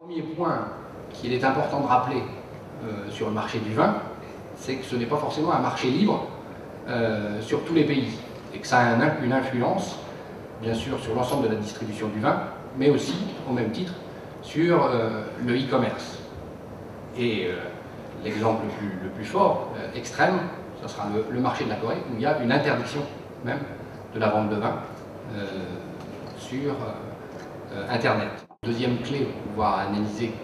Premier point qu'il est important de rappeler sur le marché du vin, c'est que ce n'est pas forcément un marché libre sur tous les pays et que ça a une influence, bien sûr, sur l'ensemble de la distribution du vin, mais aussi, au même titre, sur le e-commerce. Et l'exemple le plus fort, extrême, ce sera le marché de la Corée, où il y a une interdiction même de la vente de vin sur Internet. Deuxième clé pour pouvoir analyser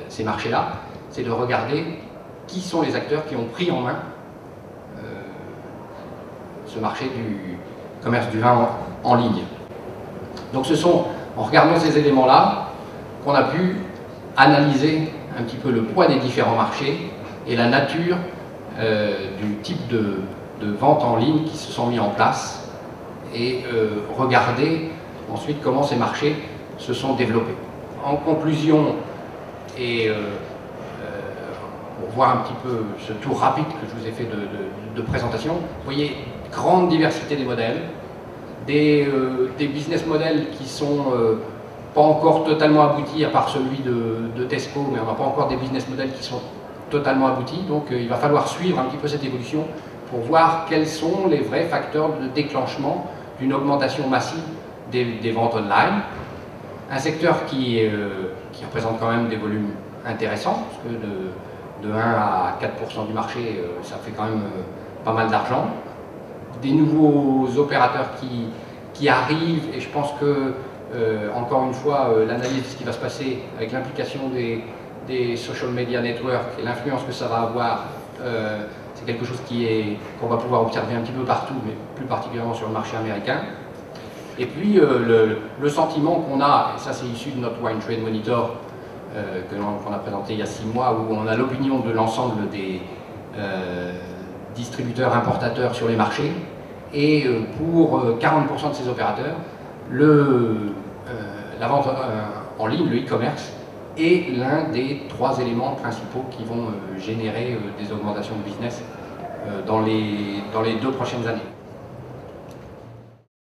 ces marchés-là, c'est de regarder qui sont les acteurs qui ont pris en main ce marché du commerce du vin en ligne. Donc ce sont, en regardant ces éléments-là, qu'on a pu analyser un petit peu le poids des différents marchés et la nature du type de vente en ligne qui se sont mis en place et regarder ensuite comment ces marchés se sont développés. En conclusion, et pour voir un petit peu ce tour rapide que je vous ai fait de présentation, vous voyez, grande diversité des modèles, des business models qui sont pas encore totalement aboutis, à part celui de Tesco, mais on n'a pas encore des business models qui sont totalement aboutis, donc il va falloir suivre un petit peu cette évolution pour voir quels sont les vrais facteurs de déclenchement d'une augmentation massive des ventes online. Un secteur qui représente quand même des volumes intéressants, parce que de 1 à 4% du marché, ça fait quand même pas mal d'argent. Des nouveaux opérateurs qui arrivent, et je pense que, encore une fois, l'analyse de ce qui va se passer avec l'implication des social media networks et l'influence que ça va avoir, c'est quelque chose qu'on va pouvoir observer un petit peu partout, mais plus particulièrement sur le marché américain. Et puis le sentiment qu'on a, et ça c'est issu de notre Wine Trade Monitor qu'on a présenté il y a 6 mois, où on a l'opinion de l'ensemble des distributeurs, importateurs sur les marchés, et pour 40% de ces opérateurs, la vente en ligne, le e-commerce, est l'un des 3 éléments principaux qui vont générer des augmentations de business dans les 2 prochaines années.